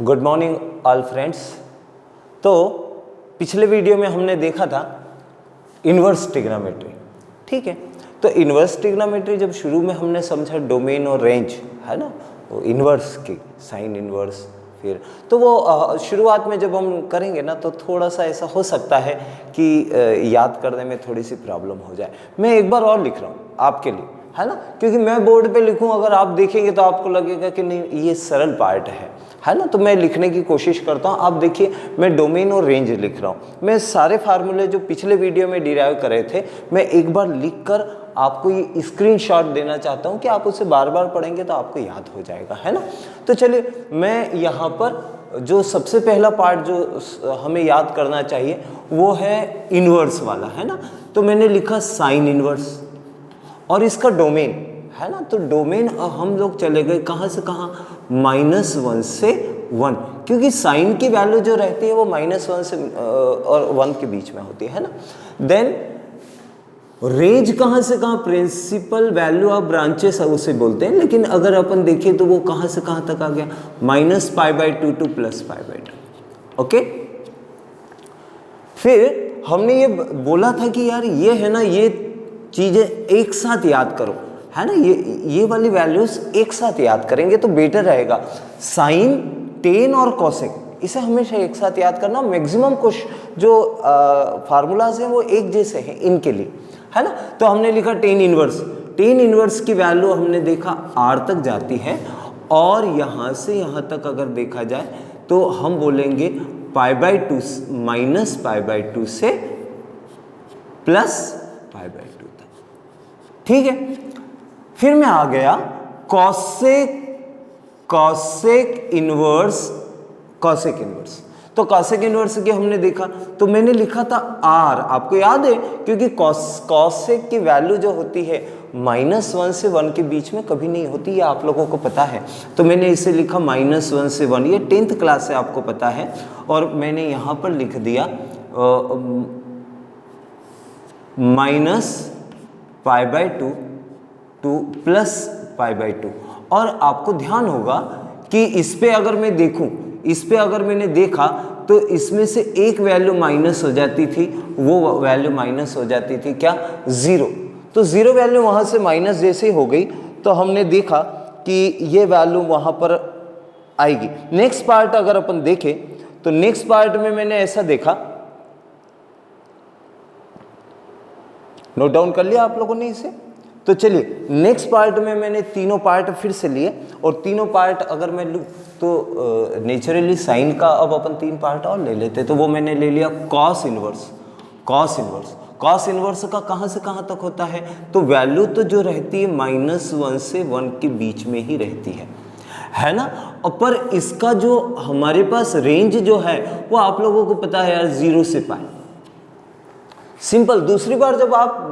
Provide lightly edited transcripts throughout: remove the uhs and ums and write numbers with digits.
Good morning all friends. तो पिछले video में हमने देखा था इन्वर्स ट्रिग्नोमेट्री, ठीक है। तो इन्वर्स ट्रिग्नोमेट्री जब शुरू में हमने समझा डोमेन और रेंज है ना, वो इन्वर्स की साइन इन्वर्स, फिर तो वो शुरुआत में जब हम करेंगे ना तो थोड़ा सा ऐसा हो सकता है कि याद करने में थोड़ी सी प्रॉब्लम हो जाए। मैं एक बार और लिख रहा हूँ आपके लिए, है ना, क्योंकि मैं बोर्ड पे लिखूँ अगर आप देखेंगे तो आपको लगेगा कि नहीं ये सरल पार्ट है ना। तो मैं लिखने की कोशिश करता हूँ। आप देखिए मैं डोमेन और रेंज लिख रहा हूँ। मैं सारे फार्मूले जो पिछले वीडियो में डिराइव करे थे मैं एक बार लिखकर आपको ये स्क्रीनशॉट देना चाहता हूँ कि आप उसे बार बार पढ़ेंगे तो आपको याद हो जाएगा, है ना। तो चलिए मैं यहाँ पर जो सबसे पहला पार्ट जो हमें याद करना चाहिए वो है इन्वर्स वाला, है ना। तो मैंने लिखा साइन इन्वर्स और इसका डोमेन, है ना। तो डोमेन हम लोग चले गए कहाँ से कहाँ, -1 से 1, क्योंकि साइन की वैल्यू जो रहती है वो -1 से और 1 के बीच में होती है ना। देन रेंज कहाँ से कहाँ, प्रिंसिपल वैल्यू ऑफ ब्रांचेस उसे बोलते हैं, लेकिन अगर अपन देखें तो वो कहाँ से कहाँ तक आ गया, -π/2 to +π/2। ओके, फिर हमने ये बोला था कि यार ये है ना, ये चीज़ें एक साथ याद करो, है ना। ये वाली वैल्यूज एक साथ याद करेंगे तो बेटर रहेगा। साइन, टेन और कॉसेक इसे हमेशा एक साथ याद करना। मैक्सिमम कुछ जो फार्मूलाज हैं वो एक जैसे हैं इनके लिए, है ना। तो हमने लिखा टेन इनवर्स। टेन इनवर्स की वैल्यू हमने देखा r तक जाती है और यहाँ से यहाँ तक अगर देखा जाए तो हम बोलेंगे π/2 -π/2 से +π/2 तक, ठीक है। फिर मैं आ गया कॉसेक इनवर्स। तो कॉसेक इनवर्स की हमने देखा तो मैंने लिखा था r, आपको याद है, क्योंकि कॉसेक की वैल्यू जो होती है -1 से 1 के बीच में कभी नहीं होती, ये आप लोगों को पता है। तो मैंने इसे लिखा -1 से 1, ये 10th क्लास से आपको पता है। और मैंने यहाँ पर लिख दिया -π/2 to +π/2। और आपको ध्यान होगा कि इस पे अगर मैं देखूं, इस पे अगर मैंने देखा तो इसमें से एक वैल्यू माइनस हो जाती थी, वो वैल्यू माइनस हो जाती थी क्या, 0। तो 0 वैल्यू वहाँ से माइनस जैसे हो गई तो हमने देखा कि ये वैल्यू वहाँ पर आएगी। नेक्स्ट पार्ट अगर अपन देखें तो नेक्स्ट पार्ट में मैंने ऐसा देखा, नोट डाउन कर लिया आप लोगों ने इसे। तो चलिए नेक्स्ट पार्ट में मैंने तीनों पार्ट फिर से लिए और तीनों पार्ट अगर मैं लूँ तो नेचुरली साइन का अब अपन 3 पार्ट और ले लेते। तो वो मैंने ले लिया कॉस इनवर्स का कहाँ से कहाँ तक होता है, तो वैल्यू तो जो रहती है -1 से 1 के बीच में ही रहती है ना। और पर इसका जो हमारे पास रेंज जो है वो आप लोगों को पता है यार, 0 से π। सिंपल। दूसरी बार जब आप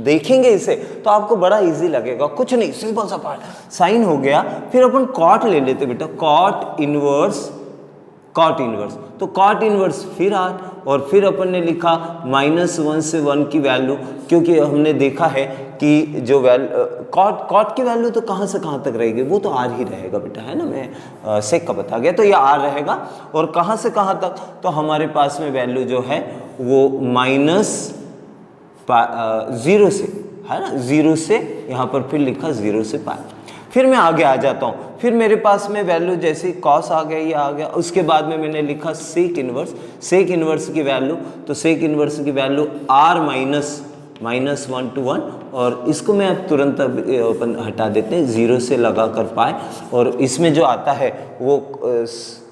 देखेंगे इसे तो आपको बड़ा इजी लगेगा, कुछ नहीं, सिंपल सा पार्ट, साइन हो गया। फिर अपन कॉट ले लेते बेटा, कॉट इनवर्स। तो कॉट इनवर्स फिर r, और फिर अपन ने लिखा -1 से 1 की वैल्यू, क्योंकि हमने देखा है कि जो कॉट की वैल्यू तो कहाँ से कहाँ तक रहेगी, वो तो r ही रहेगा बेटा, है ना। मैं सेक का बता गया तो ये r रहेगा। और कहाँ से कहाँ तक, तो हमारे पास में वैल्यू जो है वो -0 से, है ना, 0 से यहाँ पर फिर लिखा 0 से π। फिर मैं आगे आ जाता हूँ, फिर मेरे पास में वैल्यू जैसे कॉस आ गया, ये आ गया। उसके बाद में मैंने लिखा सेक इनवर्स की वैल्यू, तो सेक इनवर्स की वैल्यू r -1 to 1, और इसको मैं अब तुरंत अपन हटा देते हैं, 0 से लगा कर पाए। और इसमें जो आता है वो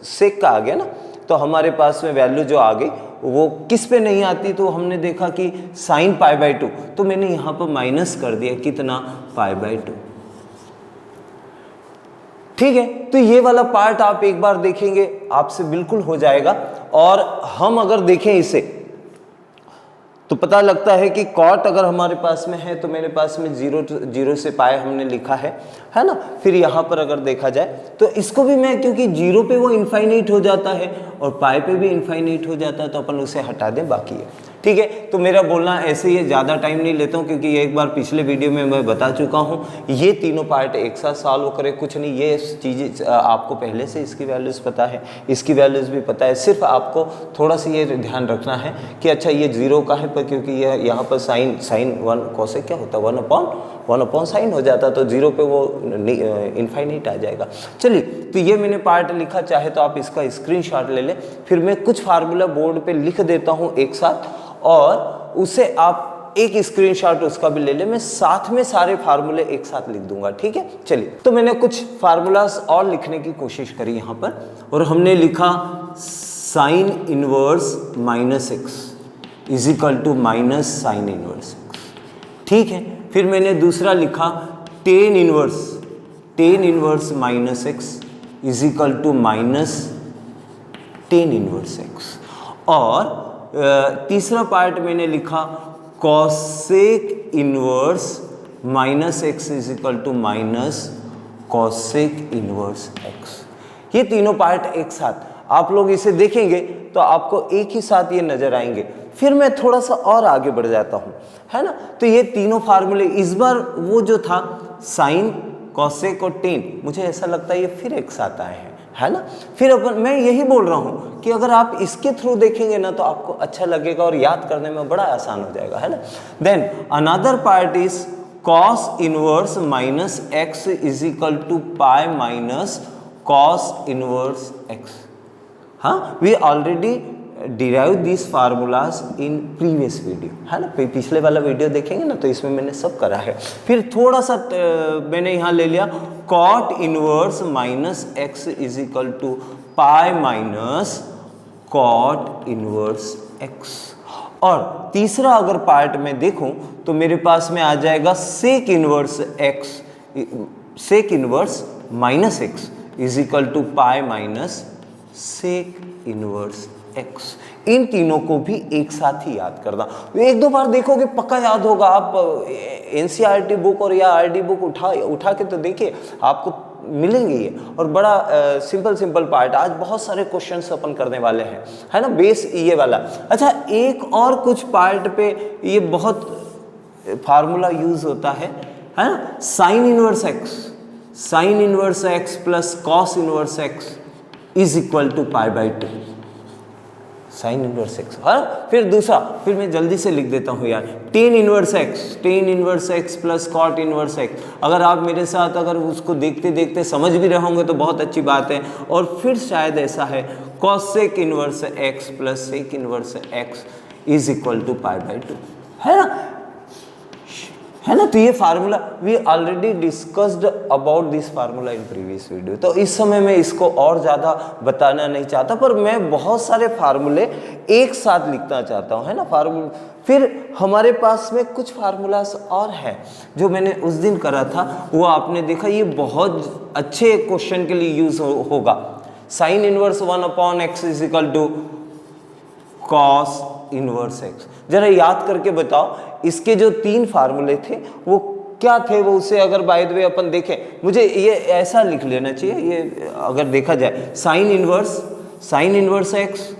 सेक का आ गया ना, तो हमारे पास में वैल्यू जो आ गई वो किस पे नहीं आती, तो हमने देखा कि साइन π/2, तो मैंने यहाँ पर माइनस कर दिया कितना, π/2, ठीक है। तो ये वाला पार्ट आप एक बार देखेंगे आपसे बिल्कुल हो जाएगा। और हम अगर देखें इसे तो पता लगता है कि कॉट अगर हमारे पास में है तो मेरे पास में 0 से π हमने लिखा है ना। फिर यहाँ पर अगर देखा जाए तो इसको भी मैं, क्योंकि 0 पे वो इनफाइनाइट हो जाता है और π पे भी इनफाइनाइट हो जाता है, तो अपन उसे हटा दें, बाकी है, ठीक है। तो मेरा बोलना ऐसे ही है, ज़्यादा टाइम नहीं लेता हूँ क्योंकि ये एक बार पिछले वीडियो में मैं बता चुका हूँ। ये तीनों पार्ट एक साथ सॉल्व करें, कुछ नहीं, ये चीज़ें आपको पहले से इसकी वैल्यूज़ पता है, इसकी वैल्यूज़ भी पता है। सिर्फ आपको थोड़ा सा ये ध्यान रखना है कि अच्छा ये 0 का है पर, क्योंकि ये यहाँ पर साइन 1 कोसेक क्या होता है 1 अपॉन साइन हो जाता, तो 0 पे वो इनफाइनाइट आ जाएगा। चलिए, तो ये मैंने पार्ट लिखा, चाहे तो आप इसका स्क्रीनशॉट ले लें, फिर मैं कुछ फार्मूला बोर्ड पे लिख देता हूँ एक साथ, और उसे आप एक स्क्रीनशॉट उसका भी ले लें, मैं साथ में सारे फार्मूले एक साथ लिख दूंगा, ठीक है। चलिए, तो मैंने कुछ फार्मूलाज और लिखने की कोशिश करी यहाँ पर, और हमने लिखा sine inverse minus x is equal to minus sine inverse x, ठीक है। फिर मैंने दूसरा लिखा tan inverse minus x is equal to minus tan inverse x, और तीसरा पार्ट मैंने लिखा cosec inverse minus x is equal to minus cosec inverse x. ये तीनों पार्ट एक साथ आप लोग इसे देखेंगे तो आपको एक ही साथ ये नजर आएंगे। फिर मैं थोड़ा सा और आगे बढ़ जाता हूँ, है ना। तो ये तीनों फार्मूले, इस बार वो जो था साइन, कॉसेक और टेन, मुझे ऐसा लगता है ये फिर एक साथ आए हैं, है ना। फिर मैं यही बोल रहा हूँ कि अगर आप इसके थ्रू देखेंगे ना तो आपको अच्छा लगेगा और याद करने में बड़ा आसान हो जाएगा, है ना। Then another part is cos inverse minus x is equal to pi minus cos inverse x. हाँ, we already derive this formulas in previous video, है ना। पिछले वाला वीडियो देखेंगे ना तो इसमें मैंने सब करा है। फिर थोड़ा सा मैंने यहाँ ले लिया cot inverse minus x is equal to pi minus cot inverse x, और तीसरा अगर पार्ट में देखूं तो मेरे पास में आ जाएगा sec inverse x, sec inverse minus x is equal to pi minus sec inverse x. इन तीनों को भी एक साथ ही याद करना, एक दो बार देखोगे पक्का याद होगा। आप एनसीईआरटी बुक और या आरडी बुक उठा के तो देखिए, आपको मिलेंगे ये, और बड़ा सिंपल पार्ट। आज बहुत सारे क्वेश्चंस अपन करने वाले हैं, है ना, बेस ये वाला। अच्छा, एक और कुछ पार्ट पे ये बहुत फार्मूला यूज होता है ना, sine inverse x plus cos inverse x is equal to pi by 2, sine inverse x. हाँ, फिर दूसरा, फिर मैं जल्दी से लिख देता हूँ यार, tan inverse x plus cot inverse x. अगर आप मेरे साथ अगर उसको देखते देखते समझ भी रहे होंगे तो बहुत अच्छी बात है। और फिर शायद ऐसा है cosec inverse x plus sec inverse x is equal to pi by 2, है ना। तो ये formula we already discussed about this formula in previous video. तो इस समय मैं इसको और ज़्यादा बताना नहीं चाहता, पर मैं बहुत सारे फार्मूले एक साथ लिखना चाहता हूँ, है ना। फार्मूला, फिर हमारे पास में कुछ फार्मूलास और हैं जो मैंने उस दिन करा था, वो आपने देखा, ये बहुत अच्छे क्वेश्चन के लिए यूज होगा। Sine inverse 1 upon x is equal to cos inverse x. जरा याद करके बताओ, इसके जो 3 फार्मूले थे वो क्या थे, वो उसे अगर बाय द वे अपन देखें, मुझे ये ऐसा लिख लेना चाहिए, ये अगर देखा जाए sign inverse x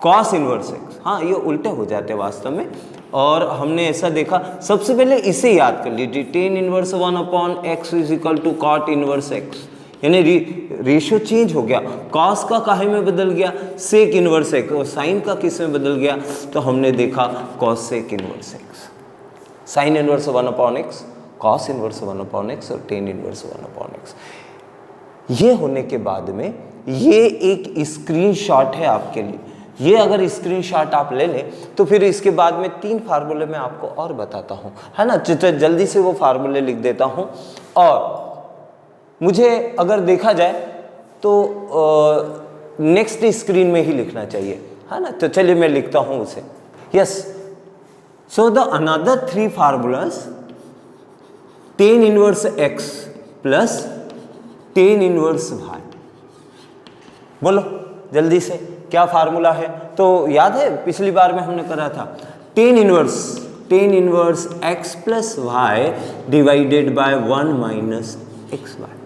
cos inverse x, हाँ ये उल्टे हो जाते हैं वास्तव में। और हमने ऐसा देखा, सबसे पहले इसे याद कर लीजिए, tan inverse 1 upon x is equal to cot inverse x, यानी रेशियो चेंज हो गया, कॉस का काहे में बदल गया, सेक इनवर्स एक्स, और साइन का किस में बदल गया, तो हमने देखा cosec inverse x. Sine inverse 1 upon x, cos inverse 1 upon x और टेन इनवर्स 1 अपॉन एक्स। ये होने के बाद में ये एक स्क्रीनशॉट है आपके लिए, ये अगर स्क्रीनशॉट आप ले लें तो फिर इसके बाद में 3 फार्मूले मैं आपको और बताता हूँ, है ना। जल्दी से वो फार्मूले लिख देता हूँ, और मुझे अगर देखा जाए तो नेक्स्ट स्क्रीन में ही लिखना चाहिए, है ना। तो चलिए मैं लिखता हूँ उसे। Yes, so the another 3 formulas, tan inverse x plus tan inverse y. बोलो जल्दी से क्या फार्मूला है, तो याद है पिछली बार में हमने करा था, tan inverse x plus y divided by 1 minus x y.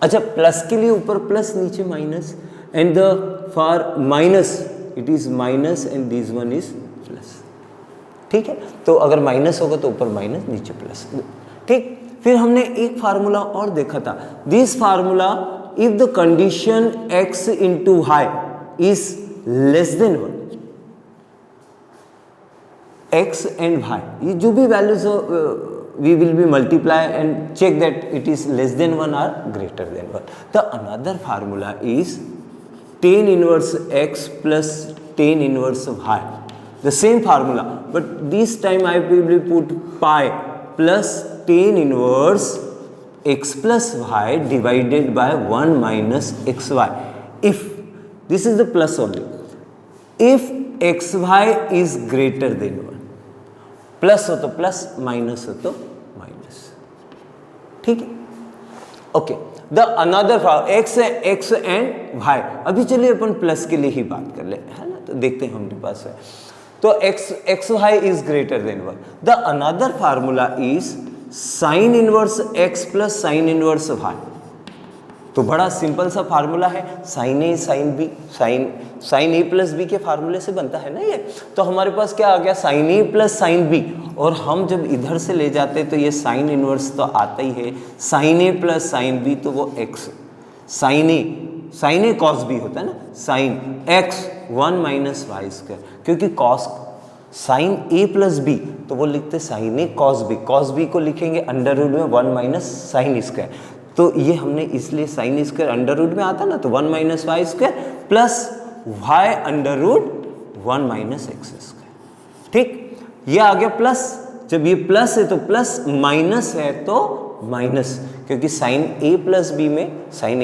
अच्छा, प्लस के लिए ऊपर प्लस नीचे minus, and the for minus it is minus and this one is plus. ठीक है, तो अगर माइनस होगा तो ऊपर माइनस नीचे प्लस। ठीक, फिर हमने एक फार्मूला और देखा था, this formula if the condition x into y is less than 1, x and y, ये जो भी values we will be multiply and check that it is less than 1 or greater than 1. The another formula is tan inverse x plus tan inverse y. The same formula, but this time I will put pi plus tan inverse x plus y divided by 1 minus xy. If this is the plus only, if xy is greater than 1, plus हो तो plus, minus हो तो minus. ठीक है, okay. The another x and y, अभी चलिए अपन plus के लिए ही बात कर ले, है ना, तो देखते हैं हमारे पास है। तो x y is greater than 1। The another formula is sine inverse x plus sine inverse y. तो बड़ा सिंपल सा फार्मूला है, sine a sine b, sine a plus b के फार्मूले से बनता है ना ये। तो हमारे पास क्या आ गया, sign a plus sine B, और हम जब इधर से ले जाते तो ये साइन इनवर्स तो आता ही है, sine a plus sine b तो वो x, sine a cos b होता है ना, sine x 1 minus y square, क्योंकि cos sine a plus b तो वो लिखते साइन ए कॉस बी को लिखेंगे अंडर रूट में 1 माइनस साइन स्क्वायर, तो ये हमने इसलिए साइन स्क्वायर अंडर रूट में आता ना, तो 1 minus y square plus y under root 1 minus x square. ठीक, ये आ गया प्लस, जब ये प्लस है तो प्लस, माइनस है तो माइनस, क्योंकि साइन ए प्लस बी में sign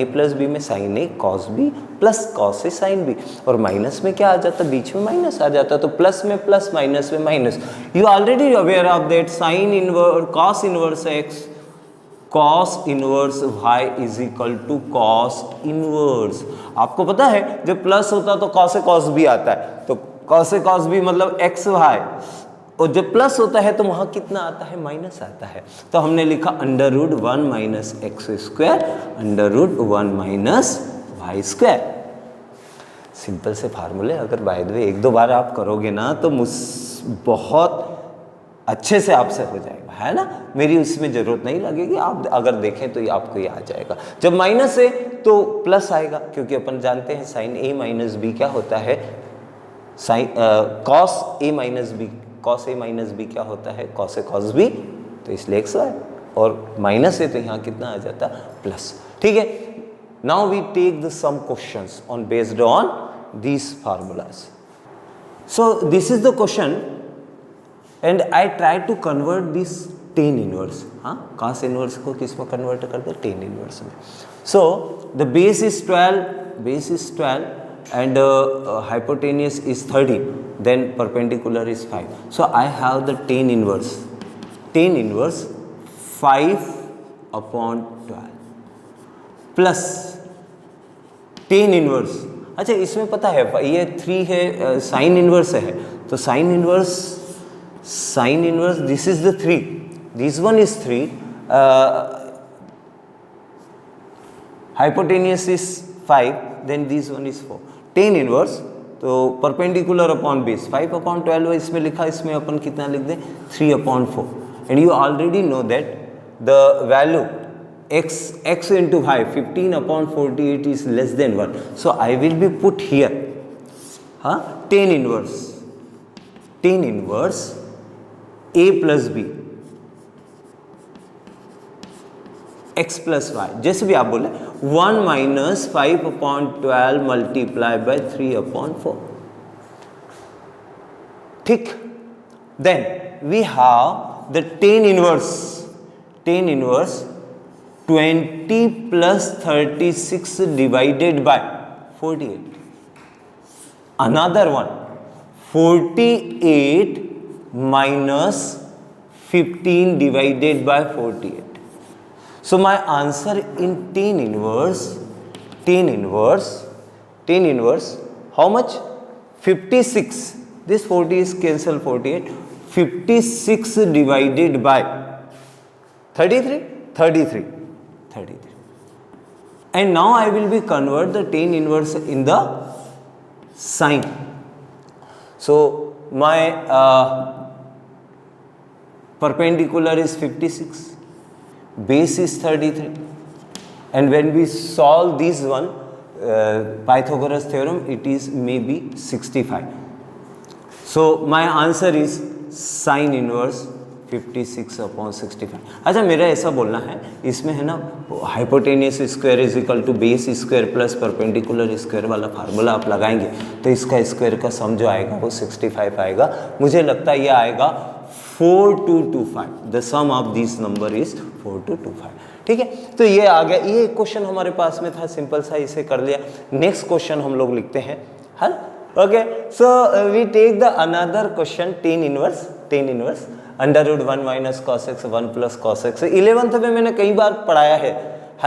a cos B plus cos A sine B, और माइनस में क्या आ जाता, बीच में माइनस आ जाता, तो प्लस में प्लस माइनस में minus. You already aware of that sine inverse cos inverse x cos inverse y is equal to cos inverse. आपको पता है जब प्लस होता है तो कॉस ए कॉस बी आता है, तो कॉस ए कॉस बी मतलब एक्स वाई, और जब प्लस होता है तो वहां कितना आता है, माइनस आता है। तो हमने लिखा under root 1 minus x square under root 1 minus y square. Simple से फार्मूले, अगर बाय द वे एक दो बार आप करोगे ना तो बहुत अच्छे से आपसे हो जाएगा, है ना, मेरी उसमें जरूरत नहीं लगेगी, आप अगर देखें तो ये आपको ये आ जाएगा। जब माइनस है तो प्लस आएगा, क्योंकि अपन जानते हैं साइन ए माइनस बी क्या होता है, sine cos A minus B क्या होता है, कॉस ए कॉस बी, तो इसलिए एक्स वाई, और माइनस है तो यहाँ कितना आ जाता, प्लस। ठीक है, now we take the some questions on based on these formulas. So this is the question and I try to convert this tan inverse, हाँ, कॉस इनवर्स को किस में कन्वर्ट करते हैं, टेन इनवर्स में। So the base is 12 and hypotenuse is 30, then perpendicular is 5. So I have the tan inverse 5 upon 12 plus tan inverse, अच्छा इसमें पता है ये 3 है, साइन इनवर्स है, तो sine inverse this is the 3, this one is 3, hypotenuse is 5, then this one is 4. tan inverse तो perpendicular upon base 5 upon 12 इसमें लिखा, इसमें अपन कितना लिख दें 3 upon 4, and you already know that the value x into y 15 upon 48 is less than 1, so I will be put here tan inverse a plus b x plus y, जैसे भी आप बोले 1 minus 5 upon 12 multiplied by 3 upon 4. ठीक, then we have the tan inverse 20 plus 36 divided by 48. Another one 48 minus 15 divided by 48. So my answer in tan inverse, how much? 56. This 40 is cancel 48. 56 divided by 33. And now I will be convert the tan inverse in the sine. So my perpendicular is 56, base is 33, and when we solve this one, Pythagoras theorem, it is maybe 65. So my answer is sin inverse 56/65। अच्छा, मेरा ऐसा बोलना है, इसमें है ना hypotenuse square is equal to base square plus perpendicular square वाला formula आप लगाएंगे तो इसका स्क्वायर का सम जो आएगा वो 65 आएगा। मुझे लगता है ये आएगा 4225। The sum of this number is 4225। ठीक है, तो ये आ गया, ये एक क्वेश्चन हमारे पास में था, सिंपल सा, इसे कर लिया। नेक्स्ट क्वेश्चन हम लोग लिखते हैं हल। Okay, so we take the another question, tan inverse under root 1 minus cos x 1 plus cos x. 11th में मैंने कई बार पढ़ाया है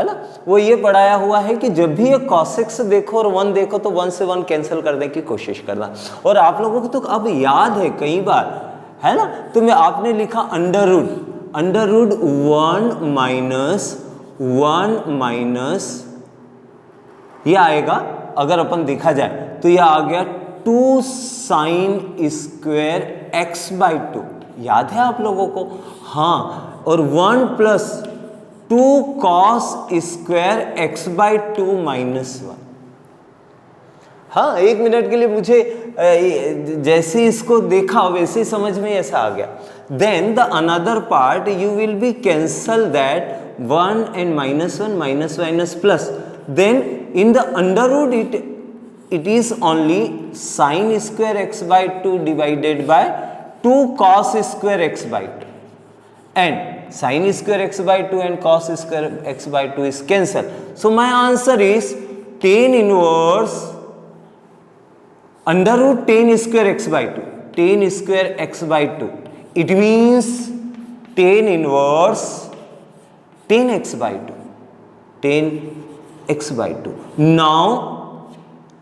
ना, वो ये पढ़ाया हुआ है कि जब भी ये कॉस एक्स देखो और 1 देखो तो 1 से 1 कैंसिल करने की कोशिश करना। और आप लोगों को तो अब याद है कई बार, है ना, तो मैं आपने लिखा अंडर रूट 1 माइनस ये आएगा, अगर अपन देखा जाए तो ये आ गया 2 साइन स्क्वायर एक्स बाई 2। याद है आप लोगों को? हाँ, और 1 plus 2 cos square x by 2 minus 1। हाँ, 1 मिनट के लिए मुझे जैसे इसको देखा वैसे ही समझ में ऐसा आ गया। Then the another part you will be cancel that 1 and -1 minus plus, then in the under root it is only sin square x by 2 divided by 2 cos square x by 2, and sin square x by 2 and cos square x by 2 is cancelled. So my answer is tan inverse under root tan square x by 2, tan square x by 2. It means tan inverse tan x by 2, tan x by 2. Now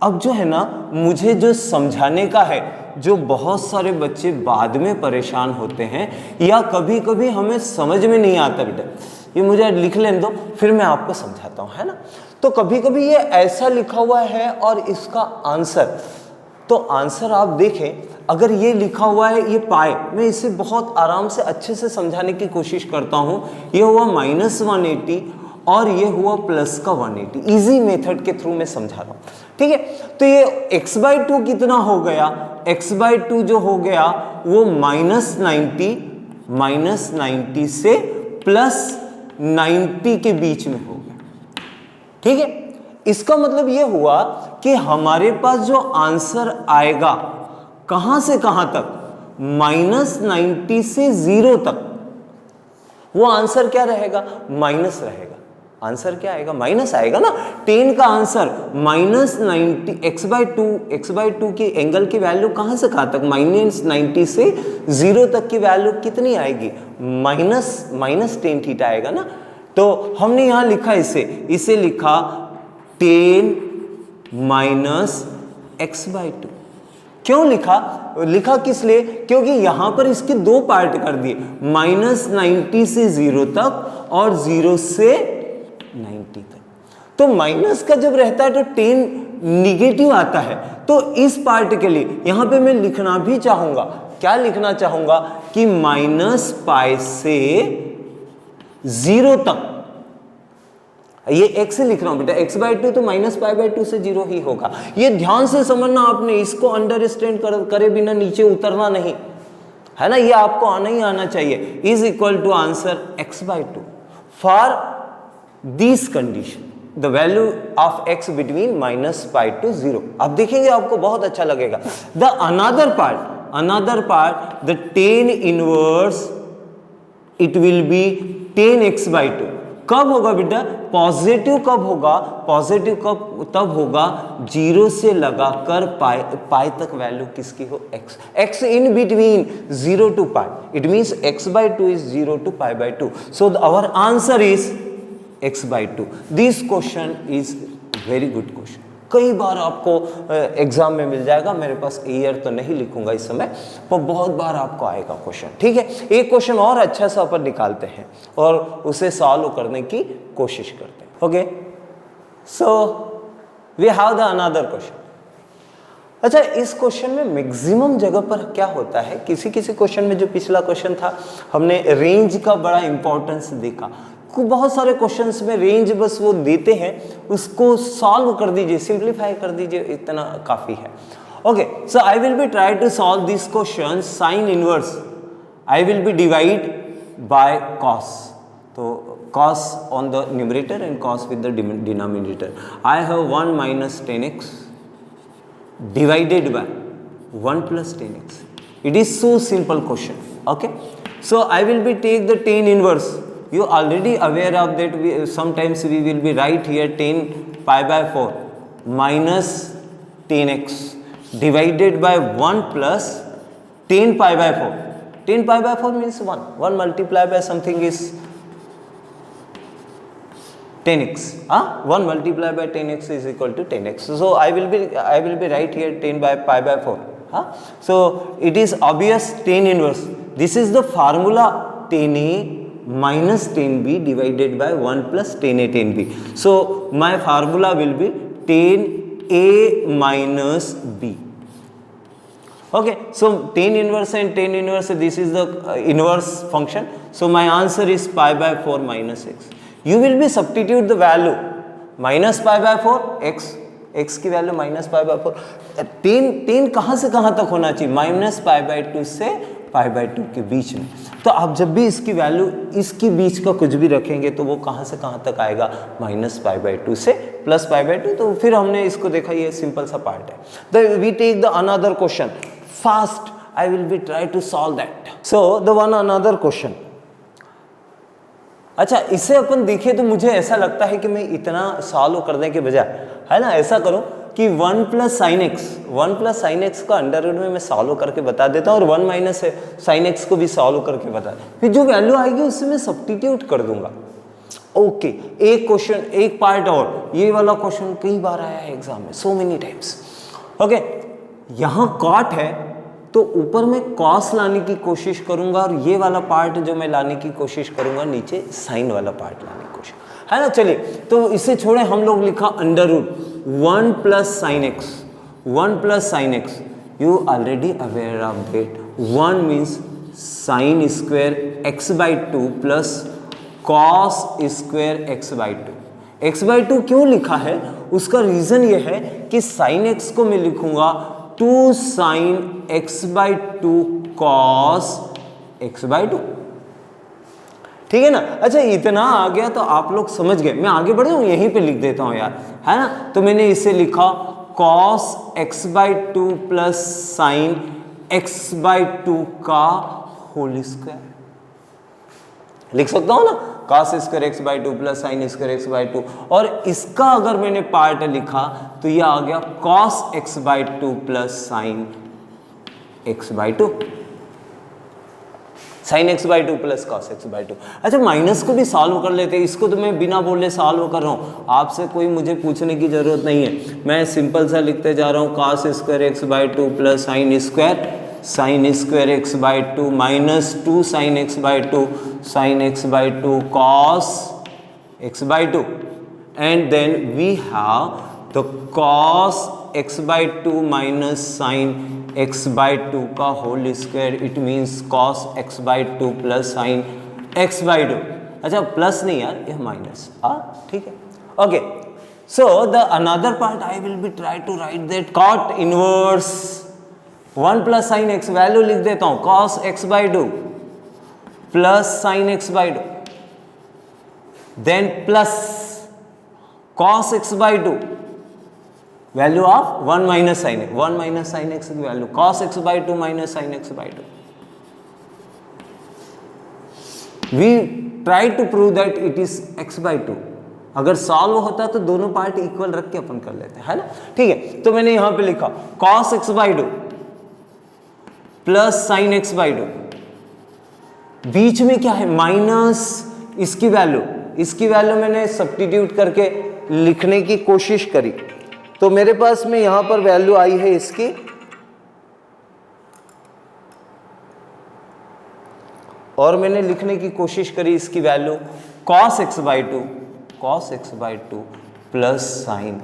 अब जो है ना, मुझे जो समझाने का है, जो बहुत सारे बच्चे बाद में परेशान होते हैं या कभी कभी हमें समझ में नहीं आता, बेटा ये मुझे लिख लेने दो फिर मैं आपको समझाता हूँ, है ना। तो कभी कभी ये ऐसा लिखा हुआ है और इसका आंसर, तो आंसर आप देखें, अगर ये लिखा हुआ है ये पाए, मैं इसे बहुत आराम से अच्छे से समझाने की कोशिश करता हूँ। ये हुआ -180 और ये हुआ प्लस का 180, इजी मेथड के थ्रू मैं समझा रहा हूँ। ठीक है, तो ये x बाई 2 कितना हो गया, x बाई 2 जो हो गया वो -90 से +90 के बीच में हो गया। ठीक है, इसका मतलब ये हुआ कि हमारे पास जो आंसर आएगा कहां से कहां तक, -90 से 0 तक, वो आंसर क्या रहेगा, माइनस रहेगा। आंसर क्या आएगा, माइनस आएगा ना। 10 का आंसर -90, x बाई 2 की एंगल की वैल्यू कहां से कहां तक, -90 से 0 तक की वैल्यू कितनी आएगी, -10 थीटा आएगा ना। तो हमने यहां लिखा इसे लिखा 10 माइनस x बाई 2। क्यों लिखा किस लिए, क्योंकि यहां पर इसके 2 पार्ट कर दिए, -90 से 0 तक और 0 से 90 तक। तो माइनस का जब रहता है तो 10 निगेटिव आता है। तो इस पार्ट के लिए यहां पे मैं लिखना भी चाहूंगा, क्या लिखना चाहूंगा कि -π से 0 तक, ये x से लिख रहा हूं बेटा, x बाई 2 तो -π बाई 2 से 0 ही होगा। ये ध्यान से समझना आपने, इसको अंडरस्टैंड करे बिना नीचे उतरना नहीं, है ना, ये आपको आना ही आना चाहिए। Is equal to answer x by 2 for this condition, the value of x between -π to 0। आप देखेंगे आपको बहुत अच्छा लगेगा। The another part the tan inverse it will be tan x by 2। कब होगा बेटा, पॉजिटिव कब होगा, पॉजिटिव कब तब होगा 0 से लगाकर पाई तक वैल्यू किसकी हो, x in between 0 to pi, it means x by 2 is 0 to pi by 2। So our answer is x by 2। This question is very good question, कई बार आपको एग्जाम में मिल जाएगा। मेरे पास ईयर तो नहीं लिखूंगा इस समय, पर बहुत बार आपको आएगा क्वेश्चन। ठीक है, एक क्वेश्चन और अच्छा सा अपन निकालते हैं और उसे सॉल्व करने की कोशिश करते हैं। Okay, so we have the another question. अच्छा, इस क्वेश्चन में मैक्सिमम जगह पर क्या होता है, किसी किसी क्वेश्चन में, जो पिछला क्वेश्चन था हमने रेंज का बड़ा इंपॉर्टेंस देखा। बहुत सारे क्वेश्चंस में रेंज बस वो देते हैं, उसको सॉल्व कर दीजिए, सिंप्लीफाई कर दीजिए, इतना काफ़ी है। Okay, so I will be try to solve this question sine inverse. I will be divide by cos, तो cos on the numerator and cos with the denominator. I have 1 minus 10x divided by 1 plus 10x. It is so simple question. Okay, so I will be take the tan inverse. You already aware of that. Sometimes we will be write here tan pi by 4 minus 10x divided by 1 plus tan pi by 4. Tan pi by 4 means 1. 1 multiplied by something is 10x. 1 multiplied by 10x is equal to 10x. So I will be write here 10 by pi by 4. So it is obvious tan inverse. This is the formula tan A minus tan B divided by 1 plus tan A tan B. So my formula will be tan A minus B. Okay, so tan inverse and tan inverse, this is the inverse function. So my answer is pi by 4 minus x. You will be substitute the value minus pi by 4 x की value minus pi by 4। Ten कहाँ से कहाँ तक होना चाहिए, minus pi by 2 से पाई by 2 के बीच में। तो आप जब भी इसकी वैल्यू इसके बीच का कुछ भी रखेंगे तो वो कहाँ से कहाँ तक आएगा, माइनस पाई बाई 2 से प्लस पाई बाई 2। तो फिर हमने इसको देखा, ये सिंपल सा पार्ट है। We take the another question fast. I will be try to solve that. So the one another question. अच्छा, इसे अपन देखें तो मुझे ऐसा लगता है कि मैं इतना सॉल्व करने के बजाय, है ना, ऐसा करूं कि 1 प्लस साइन एक्स का अंडर रूट में मैं सॉल्व करके बता देता हूं, और 1 माइनस साइन एक्स को भी सॉल्व करके बता दें, फिर जो वैल्यू आएगी उससे मैं सब्स्टिट्यूट कर दूंगा। ओके, एक क्वेश्चन, एक पार्ट और, ये वाला क्वेश्चन कई बार आया है एग्जाम में, सो मेनी टाइम्स। ओके, यहाँ कॉट है तो ऊपर मैं कॉस लाने की कोशिश करूंगा, और ये वाला पार्ट जो मैं लाने की कोशिश करूंगा नीचे साइन वाला पार्ट लाने की कोशिश, है ना। चलिए, तो इसे छोड़े, हम लोग लिखा under root 1 plus sine x, 1 plus sine x. You already aware of that 1 means sine square x by 2 plus cos square x by 2। X by 2 क्यों लिखा है, उसका रीजन ये है कि साइन एक्स को मैं लिखूंगा 2 sine x by 2 cos x by 2, ठीक है ना। अच्छा, इतना आ गया तो आप लोग समझ गए। मैं आगे बढ़ जाऊँ, यहीं पे लिख देता हूँ यार, है ना। तो मैंने इसे लिखा cos x by 2 plus sine x by 2 का होल स्क्वायर लिख सकता हूँ ना, cos square x by 2 plus sine square x by 2। और इसका अगर मैंने पार्ट लिखा तो ये आ गया cos x by 2 plus sine x by 2, sine x by 2 plus cos x by 2। अच्छा, माइनस को भी सॉल्व कर लेते हैं, इसको तो मैं बिना बोले सॉल्व कर रहा हूँ, आपसे कोई मुझे पूछने की जरूरत नहीं है। मैं सिंपल सा लिखते जा रहा हूँ, cos square x by 2 plus sine square x by 2 minus 2 sine x by 2 sine x by 2 cos x by 2, and then we have the cos x by 2 minus sine x by 2 का whole square, it means cos x by 2 plus sine x by 2। अच्छा, plus नहीं यार, ये minus, ठीक है। Okay, so the another part I will be try to write that cot inverse 1 plus sine x, value लिख देता हूं, cos x by 2 plus sine x by 2, then plus cos x by 2, value of 1 minus sine x, 1 minus sine x की value cos x by 2 minus sine x by 2। We try to prove that it is x by 2। अगर solve होता तो दोनों part equal रख के अपन कर लेते हैं, है ना। ठीक है, तो मैंने यहां पे लिखा cos x by 2 plus sine x by 2, बीच में क्या है माइनस, इसकी वैल्यू मैंने सब्स्टिट्यूट करके लिखने की कोशिश करी, तो मेरे पास में यहां पर वैल्यू आई है इसकी, और मैंने लिखने की कोशिश करी इसकी value cos x by 2 plus sign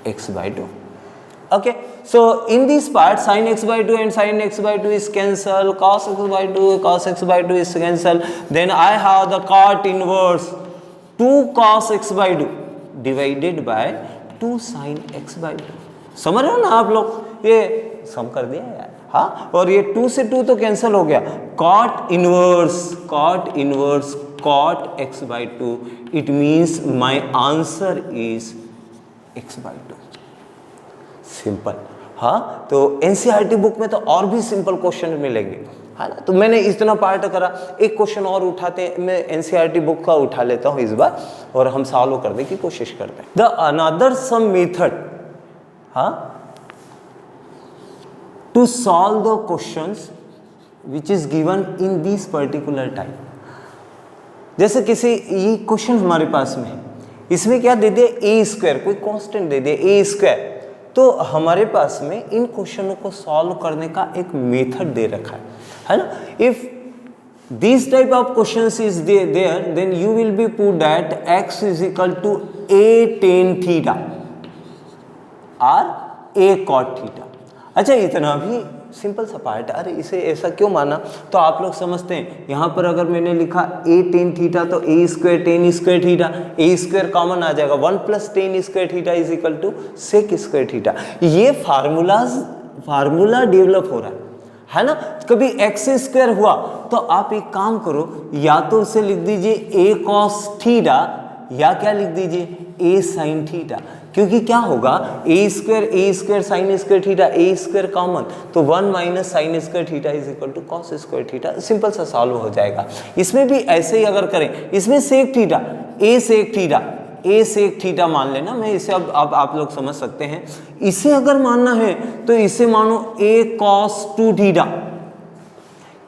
x by 2। Okay, so in this part sin x by 2 and sin x by 2 is cancel, cos x by 2 is cancel, then I have the cot inverse 2 cos x by 2 divided by 2 sin x by 2. समझ रहे हो ना आप लोग, ये सम कर दिया यार, हाँ, और ये 2 से 2 तो कैंसिल हो गया, cot inverse cot x by 2, it means my answer is x by 2. Simple, हाँ, तो एनसीईआरटी बुक में तो और भी सिंपल क्वेश्चन मिलेंगे, है ना। तो मैंने इतना पार्ट करा, एक क्वेश्चन और उठाते हैं, मैं एनसीईआरटी बुक का उठा लेता हूँ इस बार और हम सॉल्व करने की कोशिश करते हैं। द अनदर सम मेथड, हाँ, to solve the questions which is given in this particular type. जैसे किसी ये क्वेश्चन हमारे पास में है, इसमें क्या दे दिया, ए स्क्वायर, कोई कांस्टेंट दे दिया ए स्क्वायर, तो हमारे पास में इन क्वेश्चनों को सॉल्व करने का एक मेथड दे रखा है ना। If this type of questions is there then you will be put that x is equal to a tan theta और a cot थीटा। अच्छा, इतना भी सिंपल सा पार्ट है। अरे इसे ऐसा क्यों माना, तो आप लोग समझते हैं, यहाँ पर अगर मैंने लिखा a tan थीटा तो a square tan square theta, a square common आ जाएगा, 1 plus tan square theta is equal to sec square theta. ये फार्मूला डेवलप हो रहा है ना। कभी x स्क्वायर हुआ तो आप एक काम करो, या तो उसे लिख दीजिए a cos थीटा या क्या लिख दीजिए a sin थीटा, क्योंकि क्या होगा a square sine square theta, a square common, तो 1 minus sine square theta is equal to cos square theta. Simple सा सॉल्व हो जाएगा। इसमें भी ऐसे ही अगर करें, इसमें sec theta, a sec theta मान लेना, मैं इसे अब आप लोग समझ सकते हैं। इसे अगर मानना है तो इसे मानो a cos 2 थीटा।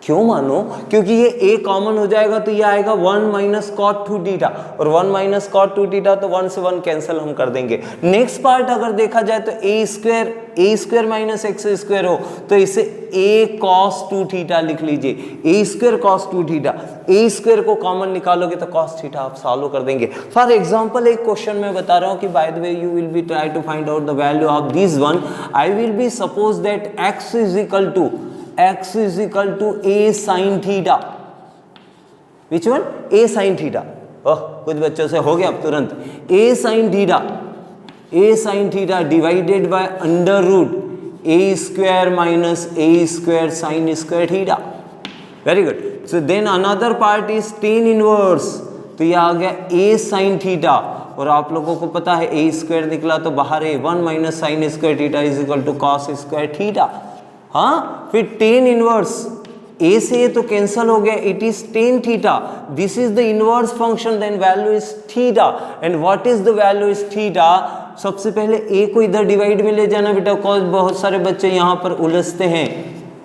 क्यों मानो, क्योंकि ये a कॉमन हो जाएगा तो ये आएगा 1 माइनस कॉट 2 थीटा, और 1 माइनस कॉट 2 थीटा तो 1 से 1 कैंसिल हम कर देंगे। नेक्स्ट पार्ट अगर देखा जाए तो a square minus x square हो तो इसे a cos 2 थीटा लिख लीजिए, a square cos 2 theta, a square को कॉमन निकालोगे तो cos थीटा आप सॉल्व कर देंगे। फॉर एग्जांपल एक क्वेश्चन मैं बता रहा हूँ कि by the way you will be try to find out the value of this one. I will be suppose that x is equal to a sin theta. Which one? a sin theta. Oh, कुछ बच्चों से हो गया अब तुरंत। a sin theta divided by under root a square minus a square sine square theta. Very good. So then another part is tan inverse, तो ये आ गया a sin थीटा, और आप लोगों को पता है a स्क्वायर निकला तो बाहर है 1 minus sine square theta is equal to cos square theta. हाँ, फिर tan इनवर्स, a से तो कैंसल हो गया, it is tan theta, this is the inverse function, then value is theta. And what is the value is theta? सबसे पहले a को इधर डिवाइड में ले जाना बेटा, कॉज बहुत सारे बच्चे यहाँ पर उलझते हैं,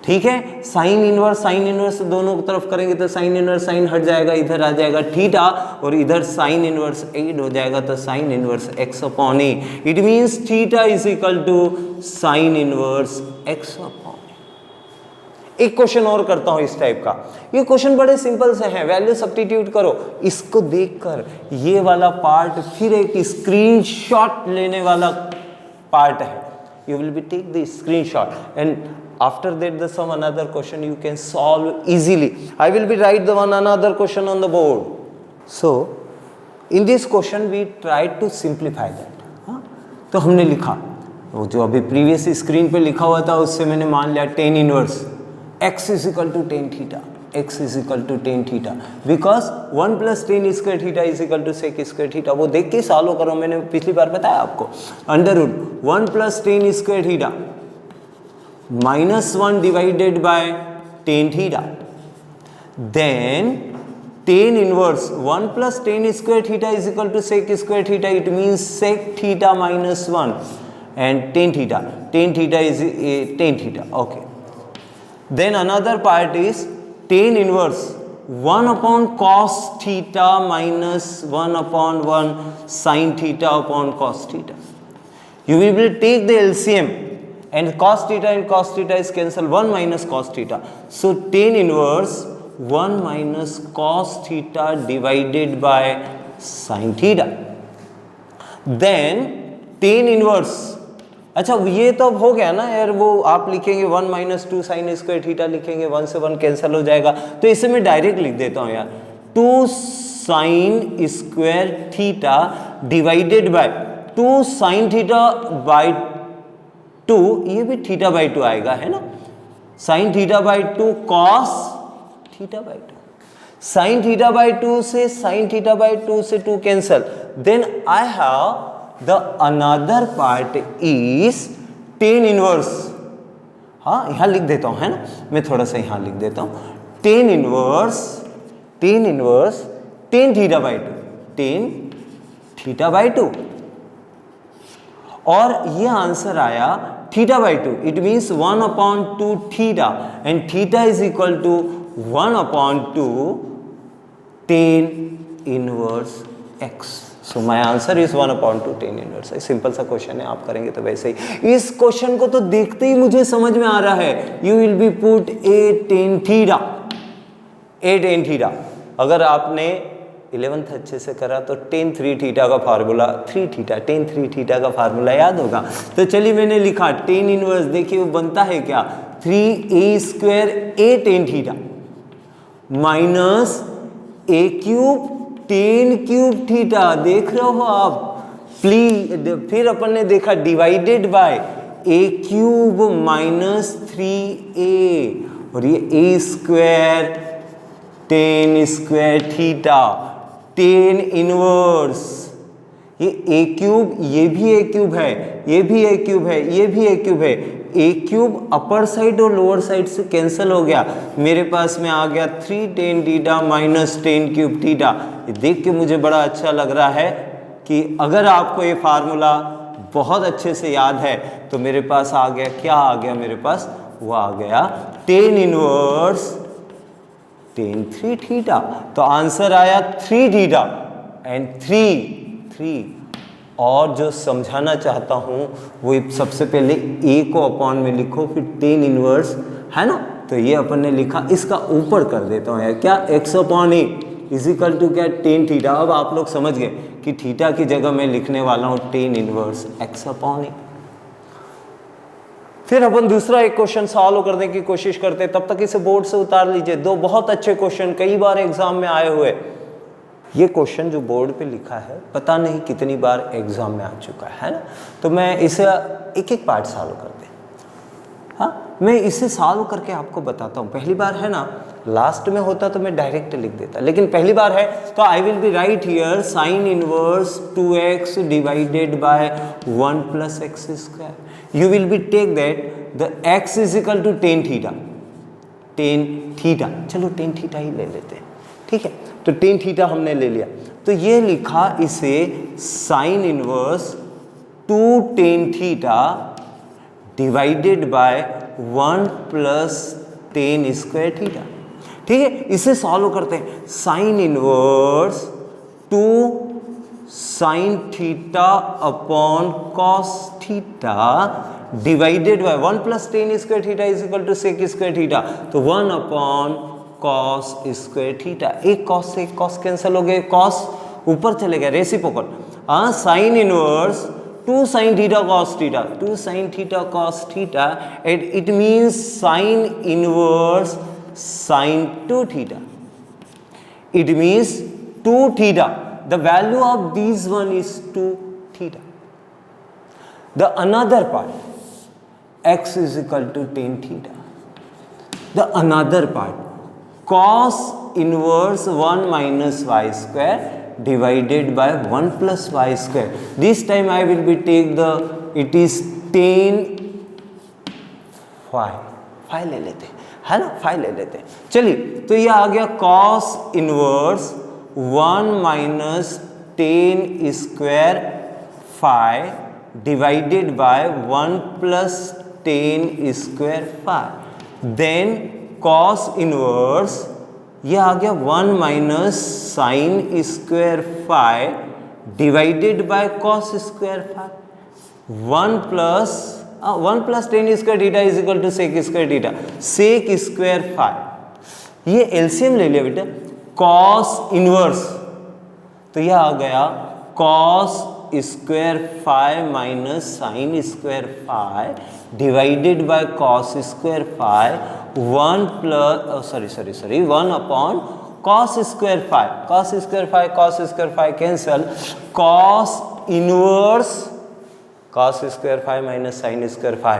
ठीक है। साइन इनवर्स दोनों तरफ करेंगे तो साइन इनवर्स साइन हट जाएगा, इधर आ जाएगा थीटा, और इधर साइन इनवर्स एड हो जाएगा तो sine inverse x upon a। It means theta is equal to sine inverse x upon. एक क्वेश्चन और करता हूं इस टाइप का। ये क्वेश्चन बड़े सिंपल से हैं, वैल्यू सब्स्टिट्यूट करो। इसको देखकर ये वाला पार्ट फिर एक स्क्रीनशॉट लेने वाला पार्ट है। You will be take the screenshot and after that the some another question you can solve easily. I will be write the one another question on the board. So in this question we try to simplify that. हाँ, तो हमने लिखा वो जो अभी previous screen पे लिखा हुआ था उससे मैंने मान लिया tan inverse x is equal to tan theta, x is equal to tan theta because 1 plus tan square theta is equal to sec square theta। वो देख के सॉल्व करो, मैंने पिछली बार बताया आपको। Under root 1 plus tan square theta -1 divided by tan theta, then tan inverse 1 plus tan square theta is equal to sec square theta, it means sec theta minus 1 and tan theta is tan theta, okay। Then another part is tan inverse 1 upon cos theta minus 1 upon 1 sin theta upon cos theta। You will take the LCM and cos theta is cancel, 1 minus cos theta, so tan inverse 1 minus cos theta divided by sin theta। Then tan inverse अच्छा ये तो अब हो गया ना यार, वो आप लिखेंगे 1 माइनस 2 साइन स्क्वायर थीटा लिखेंगे, 1 से 1 कैंसिल हो जाएगा, तो इसे मैं डायरेक्ट लिख देता हूँ यार, 2 sine square theta divided by 2 sine theta by 2, ये भी थीटा बाई 2 आएगा है ना, sine theta by 2 cos theta by 2, sine theta by 2 से साइन थीटा बाई 2 से 2 cancel, then I have the another part is tan inverse, हाँ यहां लिख देता हूं है ना, मैं थोड़ा सा यहां लिख देता हूं, tan inverse tan theta by 2, tan theta by 2, और ये आंसर आया theta by 2, it means 1/2 theta, and theta is equal to 1/2 tan inverse x. So my answer is 1/2 tan inverse. Simple सा क्वेश्चन है, आप करेंगे तो वैसे ही। इस क्वेश्चन को तो देखते ही मुझे समझ में आ रहा है, you will be put A tan theta. अगर आपने 11th अच्छे से करा तो टेन 3 थीटा का फार्मूला, 3 थीटा टेन 3 थीटा का फार्मूला याद होगा। तो चलिए मैंने लिखा टेन इनवर्स, देखिए वो बनता है क्या, 3a² a tan theta minus a cube tan cube theta, देख रहे हो आप प्लीज। फिर अपन ने देखा divided by a cube minus 3a, और ये a square tan square theta, tan inverse, ये ए क्यूब, ये भी ए क्यूब है, ये भी ए क्यूब है, ये भी ए क्यूब है, ए क्यूब अपर साइड और लोअर साइड से कैंसिल हो गया, मेरे पास में आ गया 3 ten theta minus ten cube theta. ये देख के मुझे बड़ा अच्छा लग रहा है कि अगर आपको ये फार्मूला बहुत अच्छे से याद है तो मेरे पास आ गया, क्या आ गया मेरे पास, वो आ गया टेन इनवर्स टेन 3 थीटा। तो आंसर आया 3 थीटा एंड 3। और जो समझाना चाहता हूँ वो सबसे पहले ए को अपॉन में लिखो, फिर टेन इनवर्स है ना, तो ये अपन ने लिखा, इसका ऊपर कर देता हूँ यार, क्या x/a इज इक्वल टू क्या, टेन थीटा। अब आप लोग समझ गए कि थीटा की जगह मैं लिखने वाला हूँ टेन इनवर्स x/a। फिर अपन दूसरा एक क्वेश्चन सॉल्व करने की कोशिश करते हैं, तब तक इसे बोर्ड से उतार लीजिए। दो बहुत अच्छे क्वेश्चन कई बार एग्जाम में आए हुए, ये क्वेश्चन जो बोर्ड पे लिखा है पता नहीं कितनी बार एग्जाम में आ चुका है ना, तो मैं इसे एक एक पार्ट सॉल्व करते हैं। हाँ, मैं इसे सॉल्व करके आपको बताता हूँ। पहली बार है ना, लास्ट में होता तो मैं डायरेक्ट लिख देता, लेकिन पहली बार है तो I will be write here sine inverse 2x divided by 1 + x²। You will be take that the x is equal to tan theta, चलो टेन थीटा ही ले लेते हैं, ठीक है। तो टेन थीटा हमने ले लिया, तो ये लिखा इसे sine inverse 2 tan theta divided by 1 + tan square theta, ठीक है। इसे सॉल्व करते हैं, sine inverse 2 sine theta upon cos theta divided by 1 + tan square theta is equal to sec square theta, तो 1 अपॉन कॉस स्क्वायर थीटा। एक cos से एक cos cancel हो गए, कॉस ऊपर चले गए, रेसिप्रोकल। हाँ, sign inverse 2 sin theta cos theta, 2 sin theta cos theta, and it means sin inverse sin 2 theta. It means 2 theta. The value of these one is 2 theta. The another part, x is equal to 10 theta. The another part, cos inverse 1 minus y square divided by 1 plus y square. This time I will be take the, it is 10 phi ले लेते है ना, phi ले लेते। चलिए, तो ये आ गया cos inverse 1 minus 10 square phi divided by 1 plus 10 square phi. Then cos inverse ये आ गया 1 minus sine square phi divided by cos square phi, 1 plus tan square theta is equal to sec square theta, sec square phi. ये LCM ले लिया बेटा, cos inverse, तो यह आ गया cos square phi minus sine square phi divided by cos square phi 1 upon cos square phi cancel, cos square phi minus sine square phi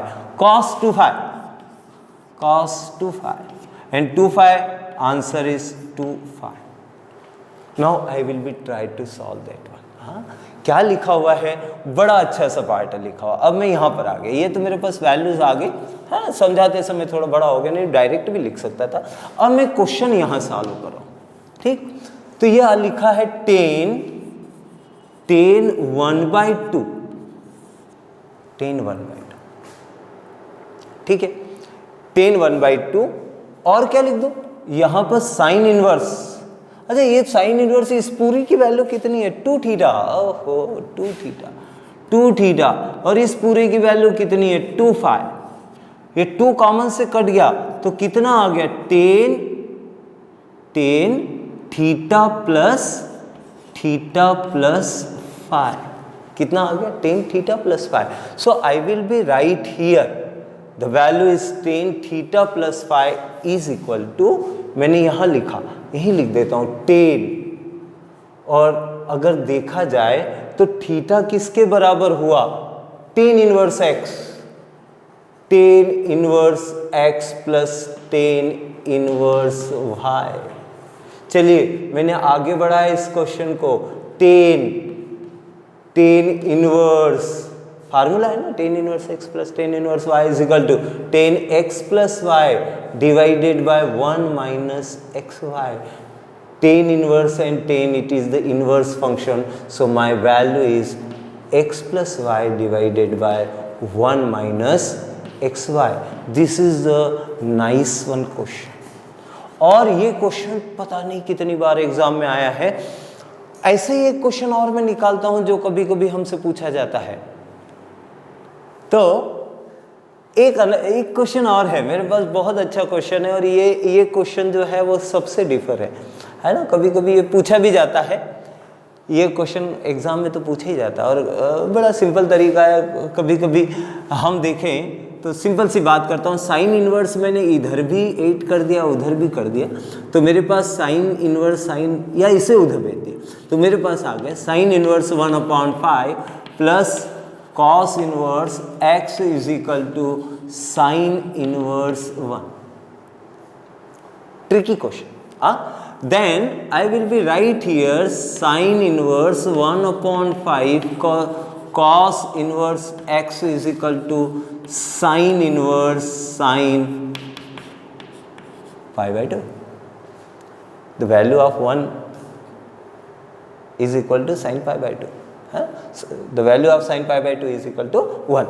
cos 2 phi and 2 phi answer is 2 phi. Now I will be try to solve that one. हाँ, क्या लिखा हुआ है, बड़ा अच्छा सा part लिखा हुआ। अब मैं यहाँ पर आ गया, ये तो मेरे पास वैल्यूज आ गई, हाँ समझाते समय थोड़ा बड़ा हो गया, नहीं डायरेक्ट भी लिख सकता था। अब मैं क्वेश्चन यहाँ सॉल्व कर रहा हूँ, ठीक। तो यह लिखा है 10 1/2, ठीक है, 10 1/2। और क्या लिख दो यहां पर साइन इनवर्स। अच्छा, ये साइन इनवर्स इस पूरी की वैल्यू कितनी है, 2 थीटा। ओहो 2 थीटा और इस पूरे की वैल्यू कितनी है 2 फाई। ये 2 कॉमन से कट गया तो कितना आ गया 10 थीटा प्लस फाई। कितना आ गया 10 theta plus phi. So I will be write here the value is 10 theta plus phi is equal to, मैंने यहां लिखा, यही लिख देता हूं 10। और अगर देखा जाए तो थीटा किसके बराबर हुआ, tan inverse x plus tan inverse y। चलिए मैंने आगे बढ़ाया इस क्वेश्चन को, tan इनवर्स फार्मूला है ना, tan inverse x plus tan inverse y is equal to tan x plus y divided by 1 minus xy। tan inverse and tan, it is the inverse function, so my value is x plus y divided by 1 minus xy. This is the nice one question. और ये question पता नहीं कितनी बार exam में आया है। ऐसे ही एक क्वेश्चन और मैं निकालता हूं जो कभी कभी हमसे पूछा जाता है। तो एक क्वेश्चन और है मेरे पास, बहुत अच्छा क्वेश्चन है, और ये क्वेश्चन जो है वो सबसे डिफर है ना। कभी कभी ये पूछा भी जाता है, ये क्वेश्चन एग्जाम में तो पूछा ही जाता है, और बड़ा सिंपल तरीका है। कभी कभी हम देखें तो सिंपल सी बात करता हूँ, साइन इनवर्स मैंने इधर भी 8 कर दिया उधर भी कर दिया, तो मेरे पास साइन इनवर्स साइन, या इसे उधर भेज दिया तो मेरे पास आ गया sine inverse 1/5 plus cos inverse x is equal to sine inverse 1। Tricky question. Then I will be right here sin inverse 1/5 cos inverse x is equal to sin inverse sin pi/2. The value of 1 is equal to sin pi/2. So the value of sin pi/2 is equal to 1.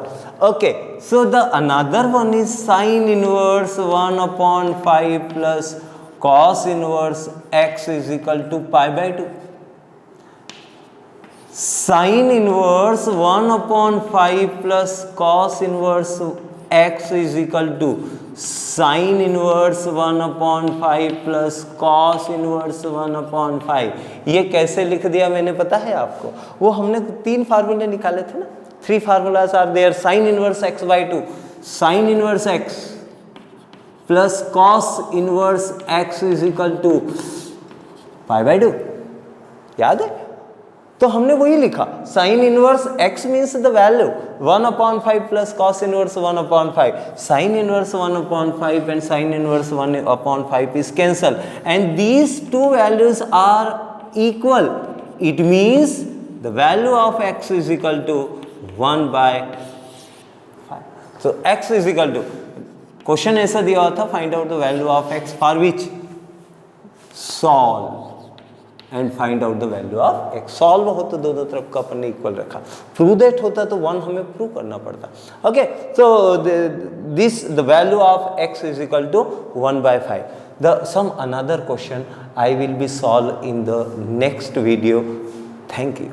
Okay, so the another one is sin inverse 1/5 plus cos inverse x is equal to pi/2. Sin inverse 1/5 plus cos inverse x is equal to sin inverse 1/5 plus cos inverse 1/5। ये कैसे लिख दिया मैंने पता है आपको, वो हमने 3 फार्मूले निकाले थे ना। 3 formulas are there, sin inverse x/2, sin inverse x plus cos inverse x is equal to pi/2। याद है? तो हमने वही लिखा, sine inverse x means the value 1/5 plus cos inverse 1/5, sine inverse 1/5 and sine inverse 1/5 is cancel and these 2 values are equal. It means the value of x is equal to 1/5। So x is equal to, question ऐसा दिया हुआ था, find out the value of x for which, solve and find out the value of x। Solve हो तो दोनों तरफ का अपन ने इक्वल रखा, प्रूव दैट होता तो 1 हमें प्रूव करना पड़ता। Okay, so this the value of x is equal to 1/5। The some another question I will be solve in the next video. Thank you.